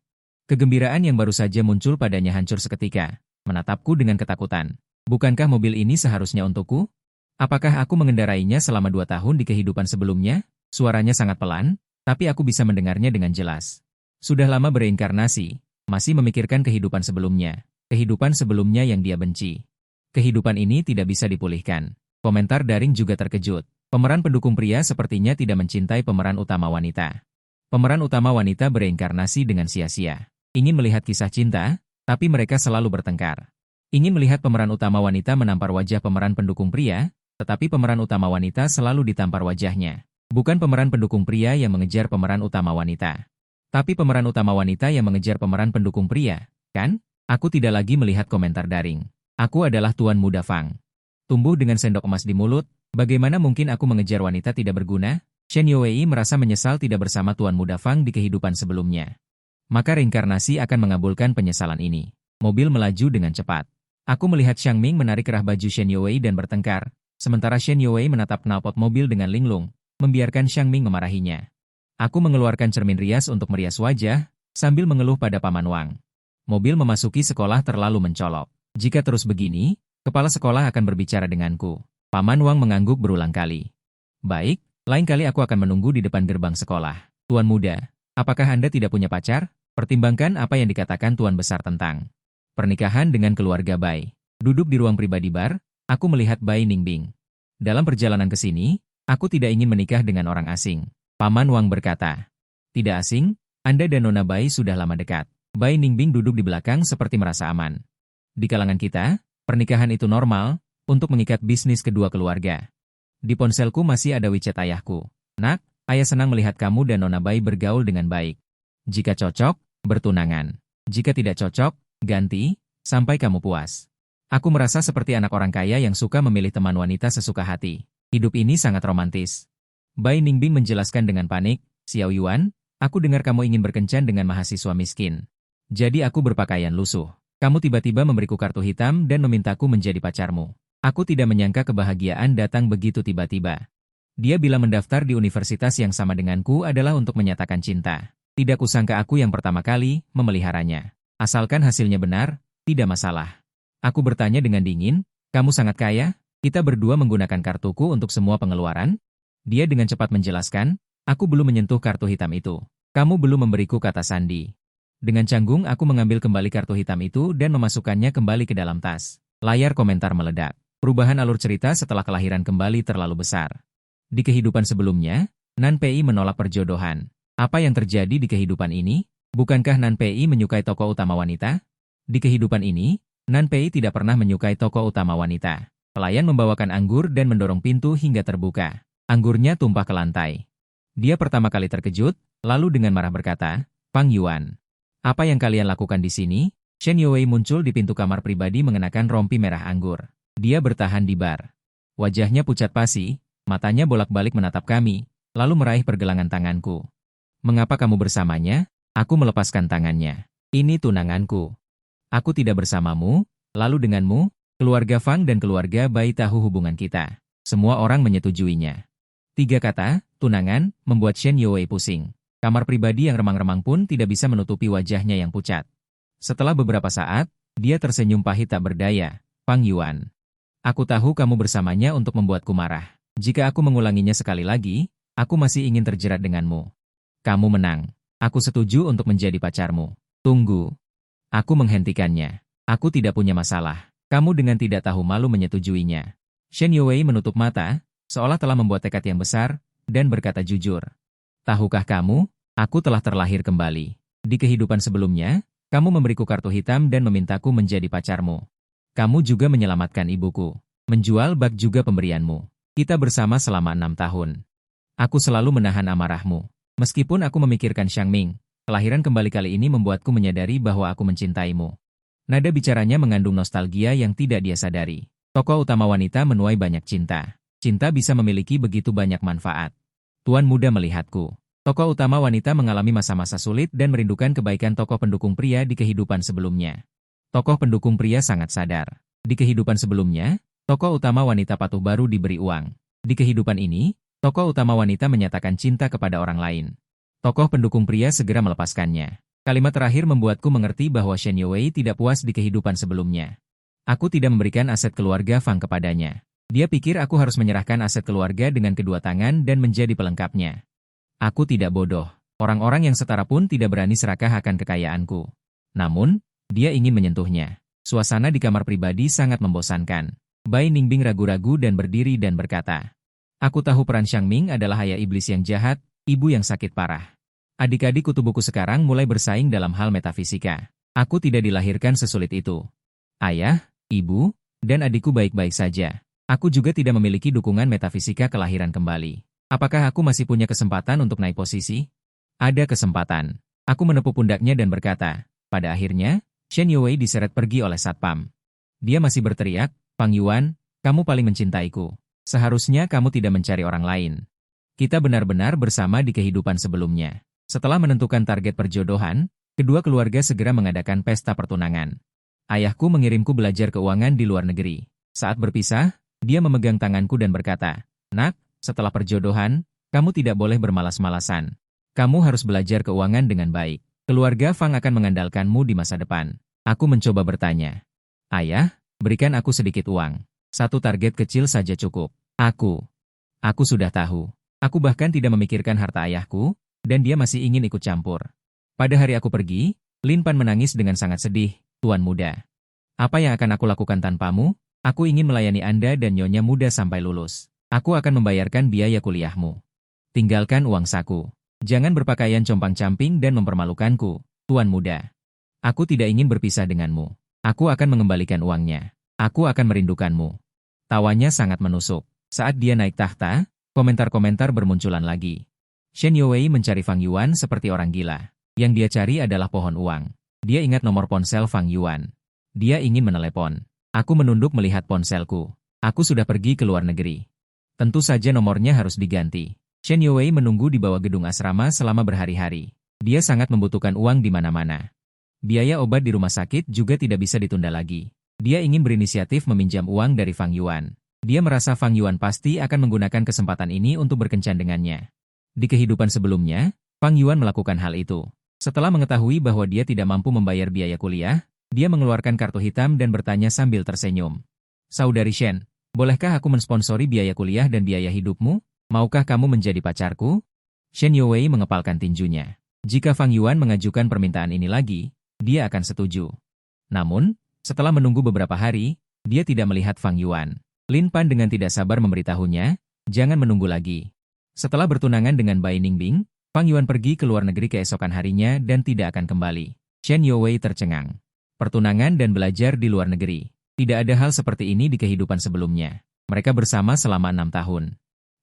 Kegembiraan yang baru saja muncul padanya hancur seketika, menatapku dengan ketakutan. Bukankah mobil ini seharusnya untukku? Apakah aku mengendarainya selama 2 tahun di kehidupan sebelumnya? Suaranya sangat pelan, tapi aku bisa mendengarnya dengan jelas. Sudah lama bereinkarnasi, masih memikirkan kehidupan sebelumnya. Kehidupan sebelumnya yang dia benci. Kehidupan ini tidak bisa dipulihkan. Komentar daring juga terkejut. Pemeran pendukung pria sepertinya tidak mencintai pemeran utama wanita. Pemeran utama wanita bereinkarnasi dengan sia-sia. Ingin melihat kisah cinta, tapi mereka selalu bertengkar. Ingin melihat pemeran utama wanita menampar wajah pemeran pendukung pria, tetapi pemeran utama wanita selalu ditampar wajahnya. Bukan pemeran pendukung pria yang mengejar pemeran utama wanita. Tapi pemeran utama wanita yang mengejar pemeran pendukung pria, kan? Aku tidak lagi melihat komentar daring. Aku adalah Tuan Muda Fang. Tumbuh dengan sendok emas di mulut, bagaimana mungkin aku mengejar wanita tidak berguna? Shen Youwei merasa menyesal tidak bersama Tuan Muda Fang di kehidupan sebelumnya. Maka reinkarnasi akan mengabulkan penyesalan ini. Mobil melaju dengan cepat. Aku melihat Xiang Ming menarik kerah baju Shen Youwei dan bertengkar, sementara Shen Youwei menatap knalpot mobil dengan linglung, membiarkan Xiang Ming memarahinya. Aku mengeluarkan cermin rias untuk merias wajah, sambil mengeluh pada Paman Wang. Mobil memasuki sekolah terlalu mencolok. Jika terus begini, kepala sekolah akan berbicara denganku. Paman Wang mengangguk berulang kali. Baik, lain kali aku akan menunggu di depan gerbang sekolah. Tuan muda, apakah Anda tidak punya pacar? Pertimbangkan apa yang dikatakan Tuan Besar tentang pernikahan dengan keluarga Bai. Duduk di ruang pribadi bar, aku melihat Bai Ningbing. Dalam perjalanan ke sini, aku tidak ingin menikah dengan orang asing. Paman Wang berkata. Tidak asing, Anda dan Nona Bai sudah lama dekat. Bai Ningbing duduk di belakang seperti merasa aman. Di kalangan kita, pernikahan itu normal, untuk mengikat bisnis kedua keluarga. Di ponselku masih ada WeChat ayahku. Nak, ayah senang melihat kamu dan Nona Bai bergaul dengan baik. Jika cocok, bertunangan. Jika tidak cocok, ganti, sampai kamu puas. Aku merasa seperti anak orang kaya yang suka memilih teman wanita sesuka hati. Hidup ini sangat romantis. Bai Ningbing menjelaskan dengan panik, Xiao Yuan, aku dengar kamu ingin berkencan dengan mahasiswa miskin. Jadi aku berpakaian lusuh. Kamu tiba-tiba memberiku kartu hitam dan memintaku menjadi pacarmu. Aku tidak menyangka kebahagiaan datang begitu tiba-tiba. Dia bilang mendaftar di universitas yang sama denganku adalah untuk menyatakan cinta. Tidak kusangka aku yang pertama kali memeliharanya. Asalkan hasilnya benar, tidak masalah. Aku bertanya dengan dingin, kamu sangat kaya? Kita berdua menggunakan kartuku untuk semua pengeluaran? Dia dengan cepat menjelaskan, aku belum menyentuh kartu hitam itu. Kamu belum memberiku kata sandi. Dengan canggung aku mengambil kembali kartu hitam itu dan memasukkannya kembali ke dalam tas. Layar komentar meledak. Perubahan alur cerita setelah kelahiran kembali terlalu besar. Di kehidupan sebelumnya, Nan Pei menolak perjodohan. Apa yang terjadi di kehidupan ini? Bukankah Nan Pei menyukai tokoh utama wanita? Di kehidupan ini, Nan Pei tidak pernah menyukai tokoh utama wanita. Pelayan membawakan anggur dan mendorong pintu hingga terbuka. Anggurnya tumpah ke lantai. Dia pertama kali terkejut, lalu dengan marah berkata, "Fang Yuan, apa yang kalian lakukan di sini?" Shen Youwei muncul di pintu kamar pribadi mengenakan rompi merah anggur. Dia bertahan di bar. Wajahnya pucat pasi, matanya bolak-balik menatap kami, lalu meraih pergelangan tanganku. "Mengapa kamu bersamanya?" Aku melepaskan tangannya. "Ini tunanganku. Aku tidak bersamamu, lalu denganmu." Keluarga Fang dan keluarga Bai tahu hubungan kita. Semua orang menyetujuinya. 3 kata, tunangan, membuat Shen Youwei pusing. Kamar pribadi yang remang-remang pun tidak bisa menutupi wajahnya yang pucat. Setelah beberapa saat, dia tersenyum pahit tak berdaya. "Fang Yuan, aku tahu kamu bersamanya untuk membuatku marah. Jika aku mengulanginya sekali lagi, aku masih ingin terjerat denganmu. Kamu menang. Aku setuju untuk menjadi pacarmu. Tunggu." Aku menghentikannya. "Aku tidak punya masalah. Kamu dengan tidak tahu malu menyetujuinya." Shen Youwei menutup mata, seolah telah membuat tekad yang besar, dan berkata jujur. "Tahukah kamu, aku telah terlahir kembali. Di kehidupan sebelumnya, kamu memberiku kartu hitam dan memintaku menjadi pacarmu. Kamu juga menyelamatkan ibuku. Menjual bak juga pemberianmu. Kita bersama selama 6 tahun. Aku selalu menahan amarahmu. Meskipun aku memikirkan Xiangming, kelahiran kembali kali ini membuatku menyadari bahwa aku mencintaimu." Nada bicaranya mengandung nostalgia yang tidak dia sadari. Tokoh utama wanita menuai banyak cinta. Cinta bisa memiliki begitu banyak manfaat. Tuan muda melihatku. Tokoh utama wanita mengalami masa-masa sulit dan merindukan kebaikan tokoh pendukung pria di kehidupan sebelumnya. Tokoh pendukung pria sangat sadar. Di kehidupan sebelumnya, tokoh utama wanita patuh baru diberi uang. Di kehidupan ini, tokoh utama wanita menyatakan cinta kepada orang lain. Tokoh pendukung pria segera melepaskannya. Kalimat terakhir membuatku mengerti bahwa Shen Youwei tidak puas di kehidupan sebelumnya. Aku tidak memberikan aset keluarga Fang kepadanya. Dia pikir aku harus menyerahkan aset keluarga dengan kedua tangan dan menjadi pelengkapnya. Aku tidak bodoh. Orang-orang yang setara pun tidak berani serakah akan kekayaanku. Namun, dia ingin menyentuhnya. Suasana di kamar pribadi sangat membosankan. Bai Ningbing ragu-ragu dan berdiri dan berkata, "Aku tahu peran Xiangming adalah ayah iblis yang jahat, ibu yang sakit parah. Adik-adik kutubuku sekarang mulai bersaing dalam hal metafisika. Aku tidak dilahirkan sesulit itu. Ayah, ibu, dan adikku baik-baik saja. Aku juga tidak memiliki dukungan metafisika kelahiran kembali. Apakah aku masih punya kesempatan untuk naik posisi?" "Ada kesempatan." Aku menepuk pundaknya dan berkata, pada akhirnya, Shen Youwei diseret pergi oleh satpam. Dia masih berteriak, "Fang Yuan, kamu paling mencintaiku. Seharusnya kamu tidak mencari orang lain. Kita benar-benar bersama di kehidupan sebelumnya." Setelah menentukan target perjodohan, kedua keluarga segera mengadakan pesta pertunangan. Ayahku mengirimku belajar keuangan di luar negeri. Saat berpisah, dia memegang tanganku dan berkata, "Nak, setelah perjodohan, kamu tidak boleh bermalas-malasan. Kamu harus belajar keuangan dengan baik. Keluarga Fang akan mengandalkanmu di masa depan." Aku mencoba bertanya, "Ayah, berikan aku sedikit uang. 1 target kecil saja cukup." Aku sudah tahu. Aku bahkan tidak memikirkan harta ayahku, dan dia masih ingin ikut campur. Pada hari aku pergi, Lin Pan menangis dengan sangat sedih, "Tuan muda, apa yang akan aku lakukan tanpamu? Aku ingin melayani Anda dan Nyonya muda sampai lulus. Aku akan membayarkan biaya kuliahmu. Tinggalkan uang saku. Jangan berpakaian compang-camping dan mempermalukanku, Tuan muda. Aku tidak ingin berpisah denganmu. Aku akan mengembalikan uangnya. Aku akan merindukanmu." Tawanya sangat menusuk. Saat dia naik tahta, komentar-komentar bermunculan lagi. Shen Youwei mencari Fang Yuan seperti orang gila. Yang dia cari adalah pohon uang. Dia ingat nomor ponsel Fang Yuan. Dia ingin menelepon. Aku menunduk melihat ponselku. Aku sudah pergi ke luar negeri. Tentu saja nomornya harus diganti. Shen Youwei menunggu di bawah gedung asrama selama berhari-hari. Dia sangat membutuhkan uang di mana-mana. Biaya obat di rumah sakit juga tidak bisa ditunda lagi. Dia ingin berinisiatif meminjam uang dari Fang Yuan. Dia merasa Fang Yuan pasti akan menggunakan kesempatan ini untuk berkencan dengannya. Di kehidupan sebelumnya, Fang Yuan melakukan hal itu. Setelah mengetahui bahwa dia tidak mampu membayar biaya kuliah, dia mengeluarkan kartu hitam dan bertanya sambil tersenyum, "Saudari Shen, bolehkah aku mensponsori biaya kuliah dan biaya hidupmu? Maukah kamu menjadi pacarku?" Shen Youwei mengepalkan tinjunya. Jika Fang Yuan mengajukan permintaan ini lagi, dia akan setuju. Namun, setelah menunggu beberapa hari, dia tidak melihat Fang Yuan. Lin Pan dengan tidak sabar memberitahunya, Jangan menunggu lagi. Setelah bertunangan dengan Bai Ningbing, Fang Yuan pergi ke luar negeri keesokan harinya dan tidak akan kembali. Shen Youwei tercengang. Pertunangan dan belajar di luar negeri. Tidak ada hal seperti ini di kehidupan sebelumnya. Mereka bersama selama 6 tahun.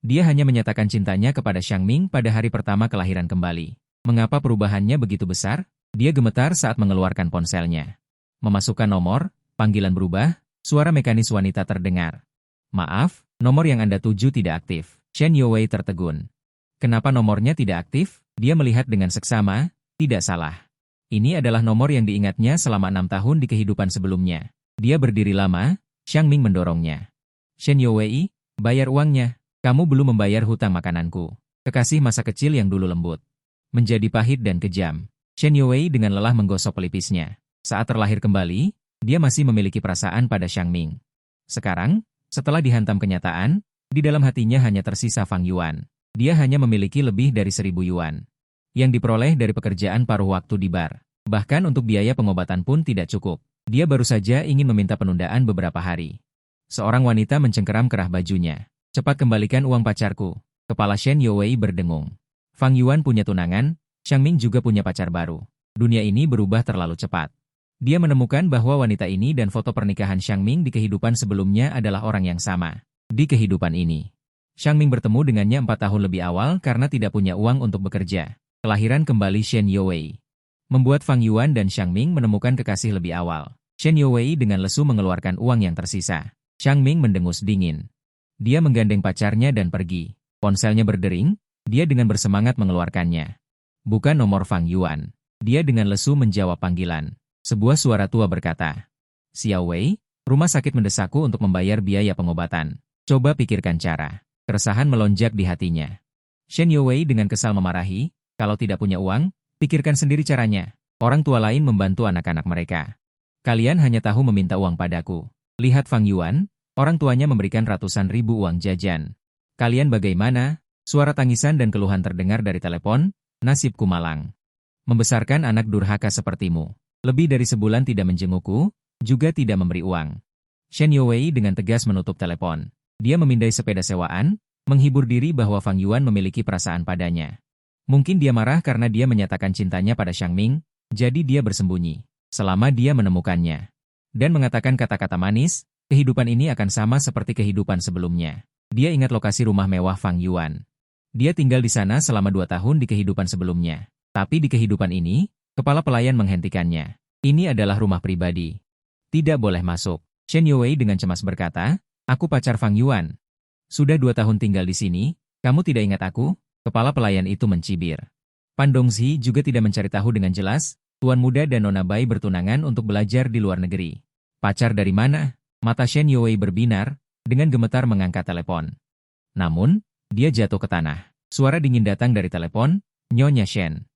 Dia hanya menyatakan cintanya kepada Xiang Ming pada hari pertama kelahiran kembali. Mengapa perubahannya begitu besar? Dia gemetar saat mengeluarkan ponselnya. Memasukkan nomor, panggilan berubah, suara mekanis wanita terdengar. Maaf, nomor yang Anda tuju tidak aktif. Shen Youwei tertegun. Kenapa nomornya tidak aktif? Dia melihat dengan seksama, tidak salah. Ini adalah nomor yang diingatnya selama 6 tahun di kehidupan sebelumnya. Dia berdiri lama, Xiang Ming mendorongnya. Shen Youwei, bayar uangnya. Kamu belum membayar hutang makananku. Kekasih masa kecil yang dulu lembut. Menjadi pahit dan kejam. Shen Youwei dengan lelah menggosok pelipisnya. Saat terlahir kembali, dia masih memiliki perasaan pada Xiang Ming. Sekarang, setelah dihantam kenyataan, di dalam hatinya hanya tersisa Fang Yuan. Dia hanya memiliki lebih dari 1.000 yuan. Yang diperoleh dari pekerjaan paruh waktu di bar. Bahkan untuk biaya pengobatan pun tidak cukup. Dia baru saja ingin meminta penundaan beberapa hari. Seorang wanita mencengkeram kerah bajunya. Cepat kembalikan uang pacarku. Kepala Shen Youwei berdengung. Fang Yuan punya tunangan, Xiang Ming juga punya pacar baru. Dunia ini berubah terlalu cepat. Dia menemukan bahwa wanita ini dan foto pernikahan Xiang Ming di kehidupan sebelumnya adalah orang yang sama. Di kehidupan ini, Xiang Ming bertemu dengannya 4 tahun lebih awal karena tidak punya uang untuk bekerja. Kelahiran kembali Shen Youwei membuat Fang Yuan dan Xiang Ming menemukan kekasih lebih awal. Shen Youwei dengan lesu mengeluarkan uang yang tersisa. Xiang Ming mendengus dingin. Dia menggandeng pacarnya dan pergi. Ponselnya berdering, dia dengan bersemangat mengeluarkannya. Bukan nomor Fang Yuan. Dia dengan lesu menjawab panggilan. Sebuah suara tua berkata, "Xiao Wei, rumah sakit mendesakku untuk membayar biaya pengobatan. Coba pikirkan cara." Keresahan melonjak di hatinya. Shen Youwei dengan kesal memarahi, "Kalau tidak punya uang, pikirkan sendiri caranya. Orang tua lain membantu anak-anak mereka. Kalian hanya tahu meminta uang padaku." Lihat Fang Yuan, orang tuanya memberikan ratusan ribu uang jajan. "Kalian bagaimana?" Suara tangisan dan keluhan terdengar dari telepon, "Nasibku malang. Membesarkan anak durhaka sepertimu. Lebih dari sebulan tidak menjengukku, juga tidak memberi uang." Shen Youwei dengan tegas menutup telepon. Dia memindai sepeda sewaan, menghibur diri bahwa Fang Yuan memiliki perasaan padanya. Mungkin dia marah karena dia menyatakan cintanya pada Xiang Ming, jadi dia bersembunyi. Selama dia menemukannya. Dan mengatakan kata-kata manis, kehidupan ini akan sama seperti kehidupan sebelumnya. Dia ingat lokasi rumah mewah Fang Yuan. Dia tinggal di sana selama 2 tahun di kehidupan sebelumnya. Tapi di kehidupan ini, kepala pelayan menghentikannya. Ini adalah rumah pribadi. Tidak boleh masuk. Shen Youwei dengan cemas berkata, "Aku pacar Fang Yuan. Sudah 2 tahun tinggal di sini, kamu tidak ingat aku?" Kepala pelayan itu mencibir. Pan Dongzhi juga tidak mencari tahu dengan jelas, Tuan Muda dan Nona Bai bertunangan untuk belajar di luar negeri. Pacar dari mana? Mata Shen Youwei berbinar, dengan gemetar mengangkat telepon. Namun, dia jatuh ke tanah. Suara dingin datang dari telepon, "Nyonya Shen.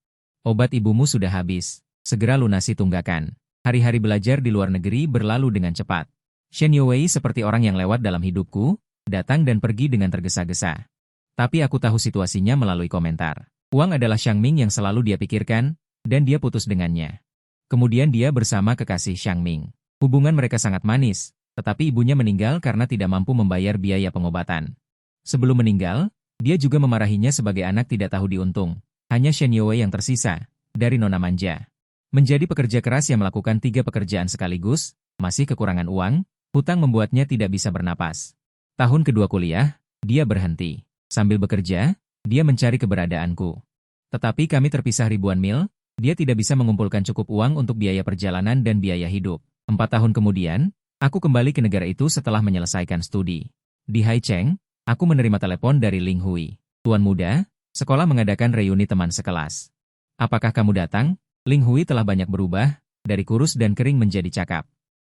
Obat ibumu sudah habis. Segera lunasi tunggakan." Hari-hari belajar di luar negeri berlalu dengan cepat. Shen Youwei seperti orang yang lewat dalam hidupku, datang dan pergi dengan tergesa-gesa. Tapi aku tahu situasinya melalui komentar. Uang adalah Xiang Ming yang selalu dia pikirkan, dan dia putus dengannya. Kemudian dia bersama kekasih Xiang Ming. Hubungan mereka sangat manis, tetapi ibunya meninggal karena tidak mampu membayar biaya pengobatan. Sebelum meninggal, dia juga memarahinya sebagai anak tidak tahu diuntung. Hanya Shen Youwei yang tersisa, dari Nona Manja. Menjadi pekerja keras yang melakukan 3 pekerjaan sekaligus, masih kekurangan uang, hutang membuatnya tidak bisa bernapas. Tahun kedua kuliah, dia berhenti. Sambil bekerja, dia mencari keberadaanku. Tetapi kami terpisah ribuan mil, dia tidak bisa mengumpulkan cukup uang untuk biaya perjalanan dan biaya hidup. 4 tahun kemudian, aku kembali ke negara itu setelah menyelesaikan studi. Di Haicheng, aku menerima telepon dari Ling Hui. "Tuan Muda, sekolah mengadakan reuni teman sekelas. Apakah kamu datang?" Ling Hui telah banyak berubah, dari kurus dan kering menjadi cakap.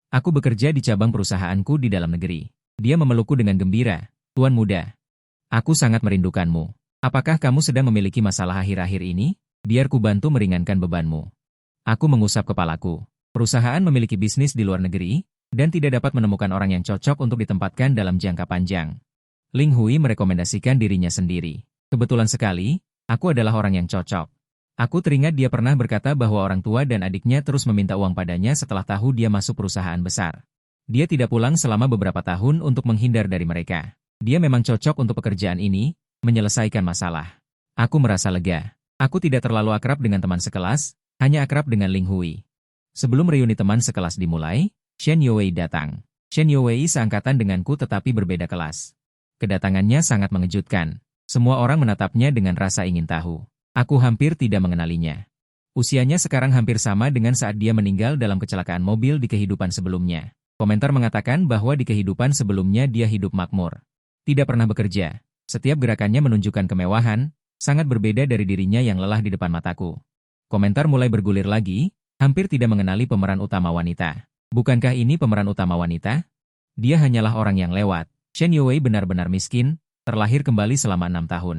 "Aku bekerja di cabang perusahaanku di dalam negeri." Dia memelukku dengan gembira. "Tuan Muda, aku sangat merindukanmu. Apakah kamu sedang memiliki masalah akhir-akhir ini? Biar ku bantu meringankan bebanmu." Aku mengusap kepalaku. Perusahaan memiliki bisnis di luar negeri, dan tidak dapat menemukan orang yang cocok untuk ditempatkan dalam jangka panjang. Ling Hui merekomendasikan dirinya sendiri. Kebetulan sekali, aku adalah orang yang cocok. Aku teringat dia pernah berkata bahwa orang tua dan adiknya terus meminta uang padanya setelah tahu dia masuk perusahaan besar. Dia tidak pulang selama beberapa tahun untuk menghindar dari mereka. Dia memang cocok untuk pekerjaan ini, menyelesaikan masalah. Aku merasa lega. Aku tidak terlalu akrab dengan teman sekelas, hanya akrab dengan Ling Hui. Sebelum reuni teman sekelas dimulai, Shen Youwei datang. Shen Youwei seangkatan denganku tetapi berbeda kelas. Kedatangannya sangat mengejutkan. Semua orang menatapnya dengan rasa ingin tahu. Aku hampir tidak mengenalinya. Usianya sekarang hampir sama dengan saat dia meninggal dalam kecelakaan mobil di kehidupan sebelumnya. Komentar mengatakan bahwa di kehidupan sebelumnya dia hidup makmur. Tidak pernah bekerja. Setiap gerakannya menunjukkan kemewahan, sangat berbeda dari dirinya yang lelah di depan mataku. Komentar mulai bergulir lagi, hampir tidak mengenali pemeran utama wanita. Bukankah ini pemeran utama wanita? Dia hanyalah orang yang lewat. Shen Youwei benar-benar miskin, terlahir kembali selama 6 tahun.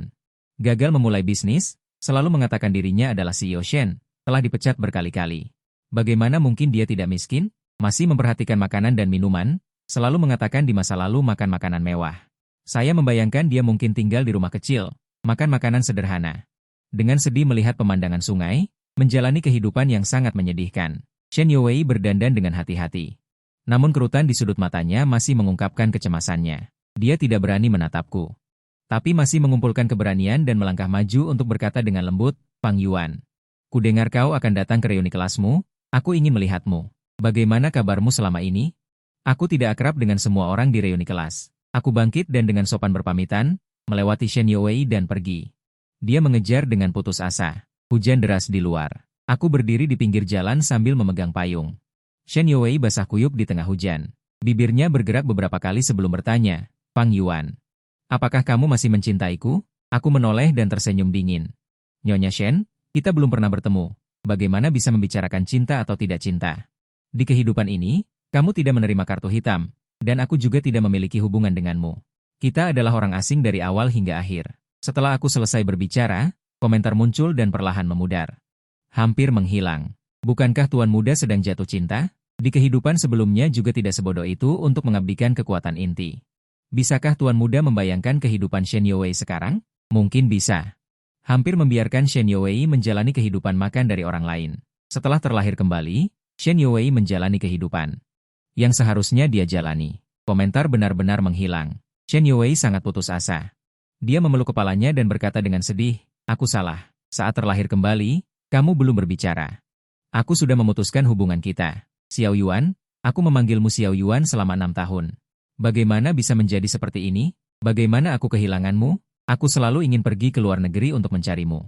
Gagal memulai bisnis, selalu mengatakan dirinya adalah CEO Shen, telah dipecat berkali-kali. Bagaimana mungkin dia tidak miskin? Masih memperhatikan makanan dan minuman, selalu mengatakan di masa lalu makan makanan mewah. Saya membayangkan dia mungkin tinggal di rumah kecil, makan makanan sederhana. Dengan sedih melihat pemandangan sungai, menjalani kehidupan yang sangat menyedihkan. Shen Youwei berdandan dengan hati-hati. Namun kerutan di sudut matanya masih mengungkapkan kecemasannya. Dia tidak berani menatapku. Tapi masih mengumpulkan keberanian dan melangkah maju untuk berkata dengan lembut, Fang Yuan. Kudengar kau akan datang ke reuni kelasmu, aku ingin melihatmu. Bagaimana kabarmu selama ini? Aku tidak akrab dengan semua orang di reuni kelas. Aku bangkit dan dengan sopan berpamitan, melewati Shen Youwei dan pergi. Dia mengejar dengan putus asa. Hujan deras di luar. Aku berdiri di pinggir jalan sambil memegang payung. Shen Youwei basah kuyup di tengah hujan. Bibirnya bergerak beberapa kali sebelum bertanya, Fang Yuan. Apakah kamu masih mencintaiku? Aku menoleh dan tersenyum dingin. Nyonya Shen, kita belum pernah bertemu. Bagaimana bisa membicarakan cinta atau tidak cinta? Di kehidupan ini, kamu tidak menerima kartu hitam, dan aku juga tidak memiliki hubungan denganmu. Kita adalah orang asing dari awal hingga akhir. Setelah aku selesai berbicara, komentar muncul dan perlahan memudar. Hampir menghilang. Bukankah Tuan Muda sedang jatuh cinta? Di kehidupan sebelumnya juga tidak sebodoh itu untuk mengabdikan kekuatan inti. Bisakah Tuan Muda membayangkan kehidupan Shen Youwei sekarang? Mungkin bisa. Hampir membiarkan Shen Youwei menjalani kehidupan makan dari orang lain. Setelah terlahir kembali, Shen Youwei menjalani kehidupan yang seharusnya dia jalani. Komentar benar-benar menghilang. Shen Youwei sangat putus asa. Dia memeluk kepalanya dan berkata dengan sedih, aku salah. Saat terlahir kembali, kamu belum berbicara. Aku sudah memutuskan hubungan kita. Xiao Yuan, aku memanggilmu Xiao Yuan selama 6 tahun. Bagaimana bisa menjadi seperti ini? Bagaimana aku kehilanganmu? Aku selalu ingin pergi ke luar negeri untuk mencarimu.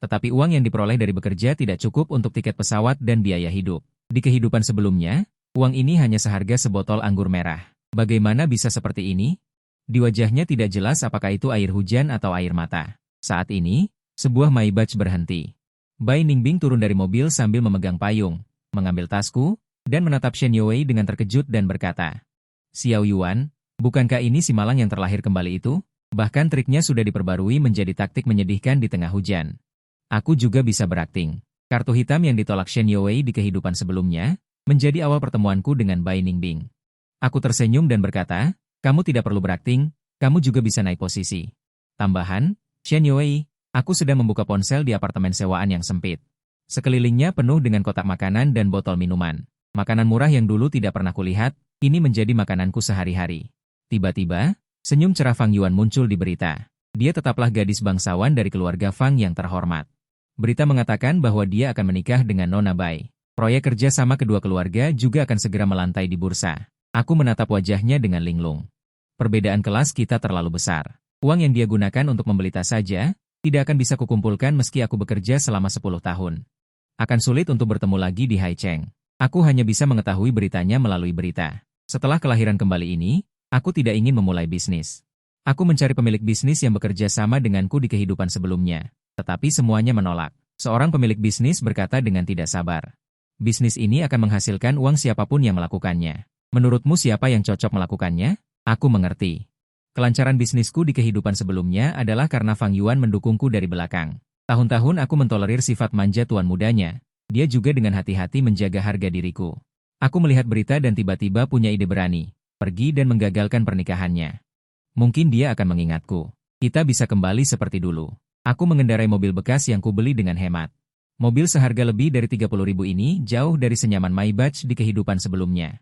Tetapi uang yang diperoleh dari bekerja tidak cukup untuk tiket pesawat dan biaya hidup. Di kehidupan sebelumnya, uang ini hanya seharga sebotol anggur merah. Bagaimana bisa seperti ini? Di wajahnya tidak jelas apakah itu air hujan atau air mata. Saat ini, sebuah Maybach berhenti. Bai Ningbing turun dari mobil sambil memegang payung, mengambil tasku, dan menatap Shen Youwei dengan terkejut dan berkata, Xiao Yuan, bukankah ini si malang yang terlahir kembali itu? Bahkan triknya sudah diperbarui menjadi taktik menyedihkan di tengah hujan. Aku juga bisa berakting. Kartu hitam yang ditolak Shen Youwei di kehidupan sebelumnya, menjadi awal pertemuanku dengan Bai Ningbing. Aku tersenyum dan berkata, kamu tidak perlu berakting, kamu juga bisa naik posisi. Tambahan, Shen Youwei, aku sedang membuka ponsel di apartemen sewaan yang sempit. Sekelilingnya penuh dengan kotak makanan dan botol minuman. Makanan murah yang dulu tidak pernah kulihat, ini menjadi makananku sehari-hari. Tiba-tiba, senyum cerah Fang Yuan muncul di berita. Dia tetaplah gadis bangsawan dari keluarga Fang yang terhormat. Berita mengatakan bahwa dia akan menikah dengan Nona Bai. Proyek kerja sama kedua keluarga juga akan segera melantai di bursa. Aku menatap wajahnya dengan linglung. Perbedaan kelas kita terlalu besar. Uang yang dia gunakan untuk membeli tas saja, tidak akan bisa kukumpulkan meski aku bekerja selama 10 tahun. Akan sulit untuk bertemu lagi di Haicheng. Aku hanya bisa mengetahui beritanya melalui berita. Setelah kelahiran kembali ini, aku tidak ingin memulai bisnis. Aku mencari pemilik bisnis yang bekerja sama denganku di kehidupan sebelumnya. Tetapi semuanya menolak. Seorang pemilik bisnis berkata dengan tidak sabar. Bisnis ini akan menghasilkan uang siapapun yang melakukannya. Menurutmu siapa yang cocok melakukannya? Aku mengerti. Kelancaran bisnisku di kehidupan sebelumnya adalah karena Fang Yuan mendukungku dari belakang. Tahun-tahun aku mentolerir sifat manja tuan mudanya. Dia juga dengan hati-hati menjaga harga diriku. Aku melihat berita dan tiba-tiba punya ide berani. Pergi dan menggagalkan pernikahannya. Mungkin dia akan mengingatku. Kita bisa kembali seperti dulu. Aku mengendarai mobil bekas yang kubeli dengan hemat. Mobil seharga lebih dari 30.000 ini jauh dari senyaman Maybach di kehidupan sebelumnya.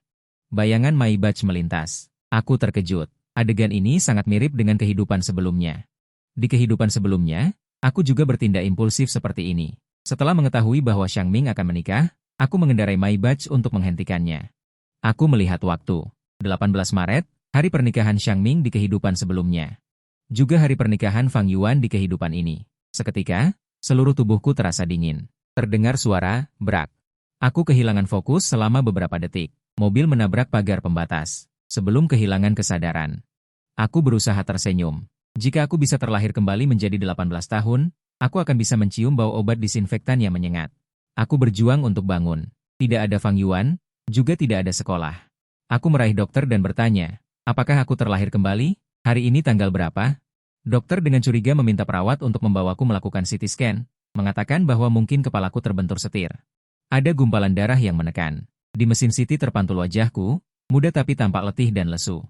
Bayangan Maybach melintas. Aku terkejut. Adegan ini sangat mirip dengan kehidupan sebelumnya. Di kehidupan sebelumnya, aku juga bertindak impulsif seperti ini. Setelah mengetahui bahwa Xiangming akan menikah, aku mengendarai Maybach untuk menghentikannya. Aku melihat waktu. 18 Maret, hari pernikahan Xiangming di kehidupan sebelumnya. Juga hari pernikahan Fang Yuan di kehidupan ini. Seketika, seluruh tubuhku terasa dingin. Terdengar suara, brak. Aku kehilangan fokus selama beberapa detik. Mobil menabrak pagar pembatas. Sebelum kehilangan kesadaran, aku berusaha tersenyum. Jika aku bisa terlahir kembali menjadi 18 tahun, aku akan bisa mencium bau obat disinfektan yang menyengat. Aku berjuang untuk bangun. Tidak ada Fang Yuan, juga tidak ada sekolah. Aku meraih dokter dan bertanya, apakah aku terlahir kembali? Hari ini tanggal berapa? Dokter dengan curiga meminta perawat untuk membawaku melakukan CT scan, mengatakan bahwa mungkin kepalaku terbentur setir. Ada gumpalan darah yang menekan. Di mesin CT terpantul wajahku, muda tapi tampak letih dan lesu.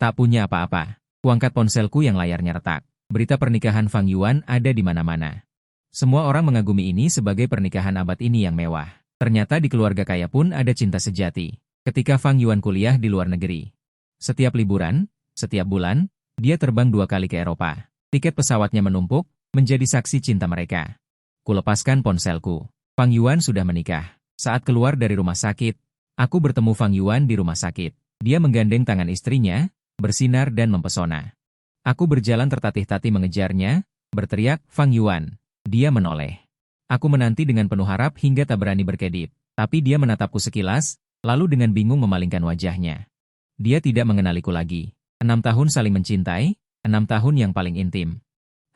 Tak punya apa-apa. Kuangkat ponselku yang layarnya retak. Berita pernikahan Fang Yuan ada di mana-mana. Semua orang mengagumi ini sebagai pernikahan abad ini yang mewah. Ternyata di keluarga kaya pun ada cinta sejati. Ketika Fang Yuan kuliah di luar negeri. Setiap liburan, setiap bulan, dia terbang 2 kali ke Eropa. Tiket pesawatnya menumpuk, menjadi saksi cinta mereka. Kulepaskan ponselku. Fang Yuan sudah menikah. Saat keluar dari rumah sakit, aku bertemu Fang Yuan di rumah sakit. Dia menggandeng tangan istrinya, bersinar dan mempesona. Aku berjalan tertatih-tatih mengejarnya, berteriak, Fang Yuan. Dia menoleh. Aku menanti dengan penuh harap hingga tak berani berkedip. Tapi dia menatapku sekilas, lalu dengan bingung memalingkan wajahnya. Dia tidak mengenaliku lagi. 6 tahun saling mencintai, 6 tahun yang paling intim.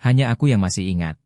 Hanya aku yang masih ingat.